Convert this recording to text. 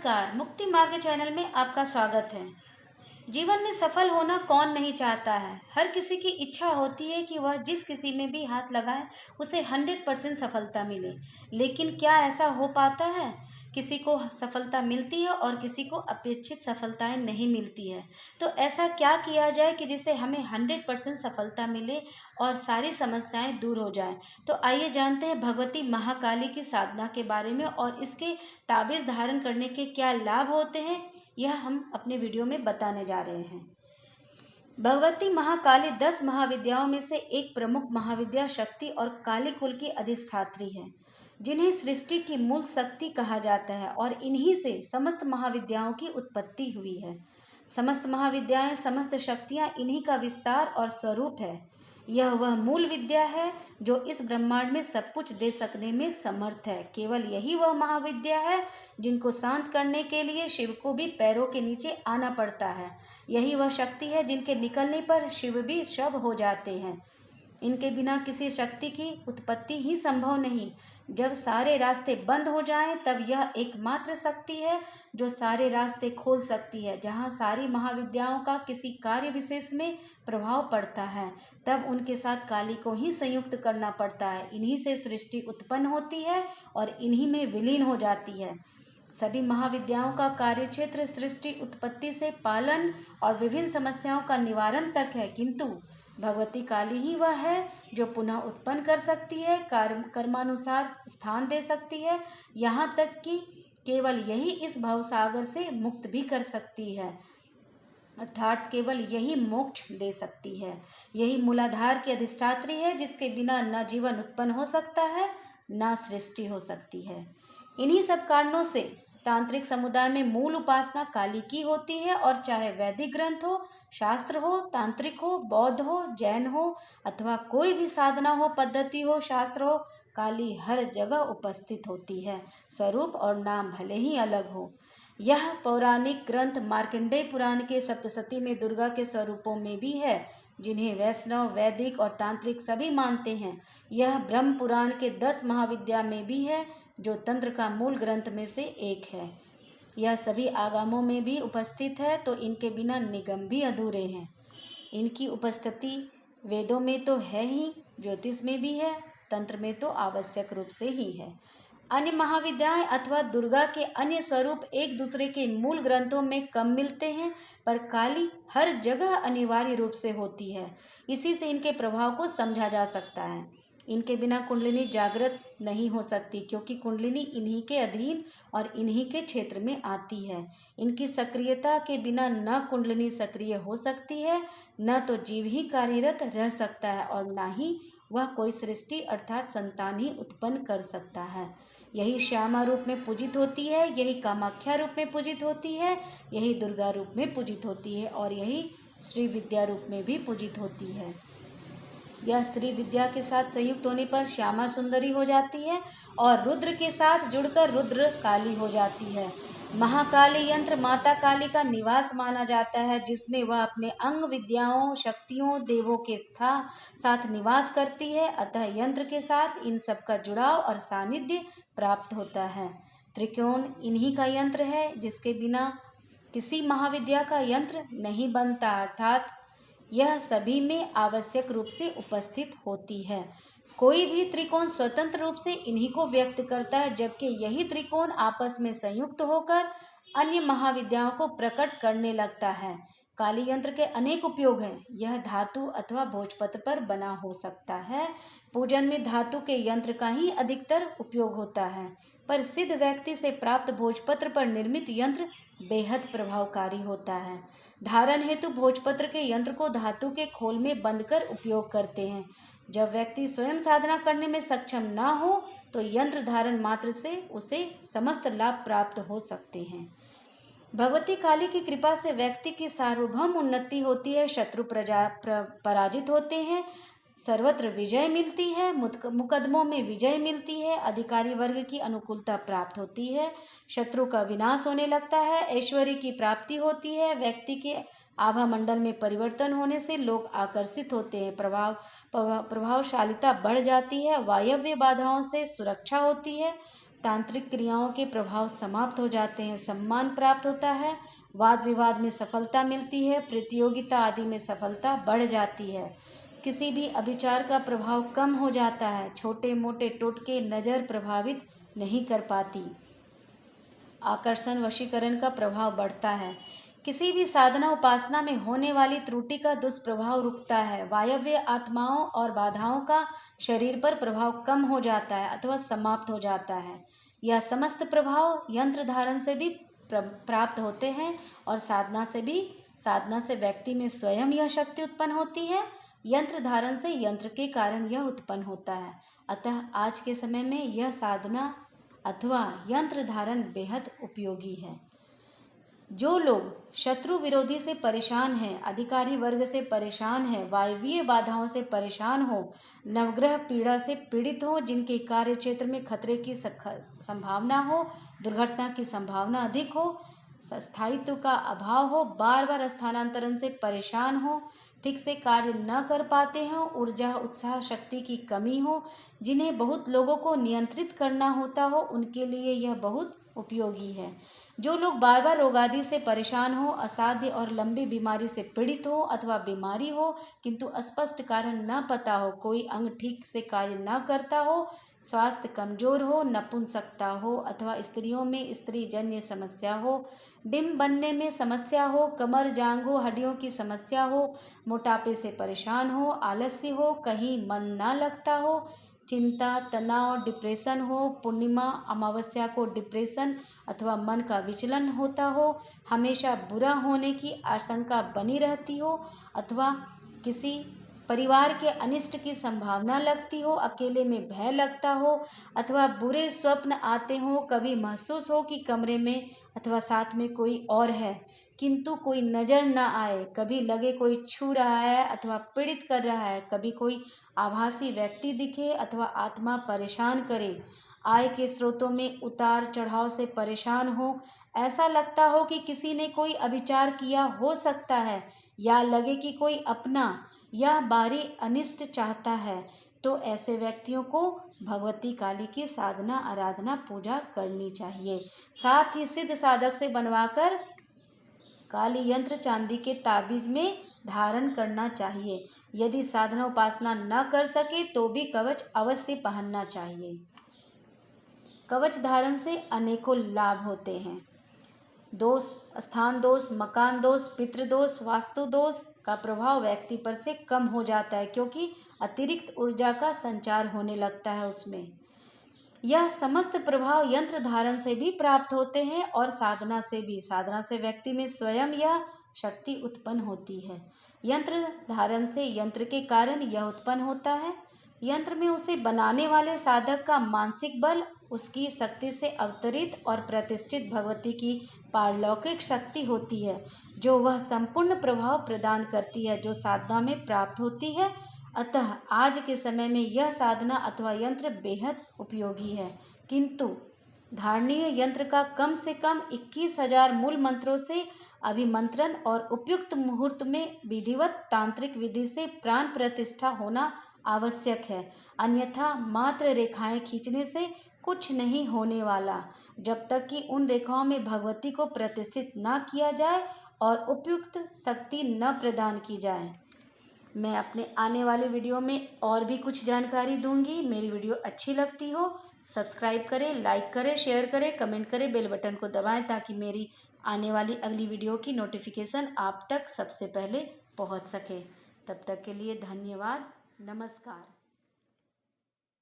नमस्कार, मुक्ति मार्ग चैनल में आपका स्वागत है। जीवन में सफल होना कौन नहीं चाहता है। हर किसी की इच्छा होती है कि वह जिस किसी में भी हाथ लगाए उसे 100% सफलता मिले। लेकिन क्या ऐसा हो पाता है? किसी को सफलता मिलती है और किसी को अपेक्षित सफलताएं नहीं मिलती है। तो ऐसा क्या किया जाए कि जिससे हमें 100% सफलता मिले और सारी समस्याएं दूर हो जाएं। तो आइए जानते हैं भगवती महाकाली की साधना के बारे में और इसके ताबीज़ धारण करने के क्या लाभ होते हैं, यह हम अपने वीडियो में बताने जा रहे हैं। भगवती महाकाली 10 महाविद्याओं में से एक प्रमुख महाविद्या शक्ति और काली कुल की अधिष्ठात्री है, जिन्हें सृष्टि की मूल शक्ति कहा जाता है और इन्हीं से समस्त महाविद्याओं की उत्पत्ति हुई है। समस्त महाविद्याएं, समस्त शक्तियां इन्हीं का विस्तार और स्वरूप है। यह वह मूल विद्या है जो इस ब्रह्मांड में सब कुछ दे सकने में समर्थ है। केवल यही वह महाविद्या है जिनको शांत करने के लिए शिव को भी पैरों के नीचे आना पड़ता है। यही वह शक्ति है जिनके निकलने पर शिव भी शव हो जाते हैं। इनके बिना किसी शक्ति की उत्पत्ति ही संभव नहीं। जब सारे रास्ते बंद हो जाएं, तब यह एकमात्र शक्ति है जो सारे रास्ते खोल सकती है। जहां सारी महाविद्याओं का किसी कार्य विशेष में प्रभाव पड़ता है, तब उनके साथ काली को ही संयुक्त करना पड़ता है। इन्हीं से सृष्टि उत्पन्न होती है और इन्हीं में विलीन हो जाती है। सभी महाविद्याओं का कार्यक्षेत्र सृष्टि उत्पत्ति से पालन और विभिन्न समस्याओं का निवारण तक है, किंतु भगवती काली ही वह है जो पुनः उत्पन्न कर सकती है, कर्मानुसार स्थान दे सकती है, यहाँ तक कि केवल यही इस भवसागर से मुक्त भी कर सकती है, अर्थात केवल यही मोक्ष दे सकती है। यही मूलाधार की अधिष्ठात्री है जिसके बिना न जीवन उत्पन्न हो सकता है, न सृष्टि हो सकती है। इन्हीं सब कारणों से तांत्रिक समुदाय में मूल उपासना काली की होती है, और चाहे वैदिक ग्रंथ हो, शास्त्र हो, तांत्रिक हो, बौद्ध हो, जैन हो अथवा कोई भी साधना हो, पद्धति हो, शास्त्र हो, काली हर जगह उपस्थित होती है, स्वरूप और नाम भले ही अलग हो। यह पौराणिक ग्रंथ मार्कंडेय पुराण के सप्तशती में दुर्गा के स्वरूपों में भी है, जिन्हें वैष्णव, वैदिक और तांत्रिक सभी मानते हैं। यह ब्रह्म पुराण के 10 महाविद्या में भी है, जो तंत्र का मूल ग्रंथ में से एक है। यह सभी आगमों में भी उपस्थित है, तो इनके बिना निगम भी अधूरे हैं। इनकी उपस्थिति वेदों में तो है ही, ज्योतिष में भी है, तंत्र में तो आवश्यक रूप से ही है। अन्य महाविद्याएं अथवा दुर्गा के अन्य स्वरूप एक दूसरे के मूल ग्रंथों में कम मिलते हैं, पर काली हर जगह अनिवार्य रूप से होती है। इसी से इनके प्रभाव को समझा जा सकता है। इनके बिना कुंडलिनी जागृत नहीं हो सकती, क्योंकि कुंडलिनी इन्हीं के अधीन और इन्हीं के क्षेत्र में आती है। इनकी सक्रियता के बिना न कुंडलिनी सक्रिय हो सकती है, न तो जीव ही कार्यरत रह सकता है, और न ही वह कोई सृष्टि अर्थात संतान ही उत्पन्न कर सकता है। यही श्यामा रूप में पूजित होती है, यही कामाख्या रूप में पूजित होती है, यही दुर्गा रूप में पूजित होती है, और यही श्री विद्या रूप में भी पूजित होती है। यह श्री विद्या के साथ संयुक्त होने पर श्यामा सुंदरी हो जाती है और रुद्र के साथ जुड़कर रुद्र काली हो जाती है। महाकाली यंत्र माता काली का निवास माना जाता है, जिसमें वह अपने अंग विद्याओं, शक्तियों, देवों के साथ निवास करती है। अतः यंत्र के साथ इन सब का जुड़ाव और सानिध्य प्राप्त होता है। त्रिकोण इन्हीं का यंत्र है, जिसके बिना किसी महाविद्या का यंत्र नहीं बनता, अर्थात यह सभी में आवश्यक रूप से उपस्थित होती है। कोई भी त्रिकोण स्वतंत्र रूप से इन्हीं को व्यक्त करता है, जबकि यही त्रिकोण आपस में संयुक्त होकर अन्य महाविद्याओं को प्रकट करने लगता है। काली यंत्र के अनेक उपयोग हैं। यह धातु अथवा भोजपत्र पर बना हो सकता है। पूजन में धातु के यंत्र का ही अधिकतर उपयोग होता है, पर सिद्ध व्यक्ति से प्राप्त भोजपत्र पर निर्मित यंत्र बेहद प्रभावकारी होता है। धारण हेतु भोजपत्र के यंत्र को धातु के खोल में बंद कर उपयोग करते हैं। जब व्यक्ति स्वयं साधना करने में सक्षम न हो, तो यंत्र धारण मात्र से उसे समस्त लाभ प्राप्त हो सकते हैं। भगवती काली की कृपा से व्यक्ति की सार्वभौम उन्नति होती है, शत्रु पराजित होते हैं, सर्वत्र विजय मिलती है, मुकदमों में विजय मिलती है, अधिकारी वर्ग की अनुकूलता प्राप्त होती है, शत्रु का विनाश होने लगता है, ऐश्वर्य की प्राप्ति होती है, व्यक्ति के आभा मंडल में परिवर्तन होने से लोग आकर्षित होते हैं, प्रभावशालिता बढ़ जाती है, वायव्य बाधाओं से सुरक्षा होती है, तांत्रिक क्रियाओं के प्रभाव समाप्त हो जाते हैं, सम्मान प्राप्त होता है, वाद विवाद में सफलता मिलती है, प्रतियोगिता आदि में सफलता बढ़ जाती है, किसी भी अभिचार का प्रभाव कम हो जाता है, छोटे मोटे टोटके नज़र प्रभावित नहीं कर पाती, आकर्षण वशीकरण का प्रभाव बढ़ता है, किसी भी साधना उपासना में होने वाली त्रुटि का दुष्प्रभाव रुकता है, वायव्य आत्माओं और बाधाओं का शरीर पर प्रभाव कम हो जाता है अथवा समाप्त हो जाता है। यह समस्त प्रभाव यंत्र धारण से भी प्राप्त होते हैं और साधना से व्यक्ति में स्वयं यह शक्ति उत्पन्न होती है। यंत्र धारण से यंत्र के कारण यह उत्पन्न होता है। अतः आज के समय में यह साधना अथवा यंत्र धारण बेहद उपयोगी है। जो लोग शत्रु विरोधी से परेशान हैं, अधिकारी वर्ग से परेशान हैं, वायवीय बाधाओं से परेशान हो, नवग्रह पीड़ा से पीड़ित हो, जिनके कार्य क्षेत्र में खतरे की संभावना हो, दुर्घटना की संभावना अधिक हो, स्थायित्व का अभाव हो, बार बार स्थानांतरण से परेशान हो, ठीक से कार्य न कर पाते हो, ऊर्जा उत्साह शक्ति की कमी हो, जिन्हें बहुत लोगों को नियंत्रित करना होता हो, उनके लिए यह बहुत उपयोगी है। जो लोग बार बार रोग आदि से परेशान हो, असाध्य और लंबी बीमारी से पीड़ित हो अथवा बीमारी हो किंतु स्पष्ट कारण न पता हो, कोई अंग ठीक से कार्य न करता हो, स्वास्थ्य कमजोर हो, नपुंसकता हो अथवा स्त्रियों में स्त्री जन्य समस्या हो, डिम बनने में समस्या हो, कमर जांघों हड्डियों की समस्या हो, मोटापे से परेशान हो, आलस्य हो, कहीं मन न लगता हो, चिंता तनाव डिप्रेशन हो, पूर्णिमा अमावस्या को डिप्रेशन अथवा मन का विचलन होता हो, हमेशा बुरा होने की आशंका बनी रहती हो अथवा किसी परिवार के अनिष्ट की संभावना लगती हो, अकेले में भय लगता हो अथवा बुरे स्वप्न आते हो, कभी महसूस हो कि कमरे में अथवा साथ में कोई और है किंतु कोई नज़र न आए, कभी लगे कोई छू रहा है अथवा पीड़ित कर रहा है, कभी कोई आभासी व्यक्ति दिखे अथवा आत्मा परेशान करे, आय के स्रोतों में उतार चढ़ाव से परेशान हो, ऐसा लगता हो कि किसी ने कोई अभिचार किया हो सकता है या लगे कि कोई अपना या बारी अनिष्ट चाहता है, तो ऐसे व्यक्तियों को भगवती काली की साधना आराधना पूजा करनी चाहिए। साथ ही सिद्ध साधक से बनवाकर काली यंत्र चांदी के ताबीज में धारण करना चाहिए। यदि साधना उपासना न कर सके तो भी कवच अवश्य पहनना चाहिए। कवच धारण से अनेकों लाभ होते हैं। दोष, स्थान दोष, मकान दोष, पितृदोष, वास्तु दोष का प्रभाव व्यक्ति पर से कम हो जाता है क्योंकि अतिरिक्त ऊर्जा का संचार होने लगता है उसमें। यह समस्त प्रभाव यंत्र धारण से भी प्राप्त होते हैं और साधना से भी। साधना से व्यक्ति में स्वयं यह शक्ति उत्पन्न होती है। यंत्र धारण से यंत्र के कारण यह उत्पन्न होता है। यंत्र में उसे बनाने वाले साधक का मानसिक बल उसकी शक्ति से अवतरित और प्रतिष्ठित भगवती की पारलौकिक शक्ति होती है, जो वह संपूर्ण प्रभाव प्रदान करती है जो साधना में प्राप्त होती है। अतः आज के समय में यह साधना अथवा यंत्र बेहद उपयोगी है, किंतु धारणीय यंत्र का कम से कम 21,000 मूल मंत्रों से अभिमंत्रण और उपयुक्त मुहूर्त में विधिवत तांत्रिक विधि से प्राण प्रतिष्ठा होना आवश्यक है, अन्यथा मात्र रेखाएं खींचने से कुछ नहीं होने वाला, जब तक कि उन रेखाओं में भगवती को प्रतिष्ठित न किया जाए और उपयुक्त शक्ति न प्रदान की जाए। मैं अपने आने वाले वीडियो में और भी कुछ जानकारी दूंगी। मेरी वीडियो अच्छी लगती हो सब्सक्राइब करें, लाइक करें, शेयर करें, कमेंट करें, बेल बटन को दबाएं ताकि मेरी आने वाली अगली वीडियो की नोटिफिकेशन आप तक सबसे पहले पहुंच सके। तब तक के लिए धन्यवाद, नमस्कार।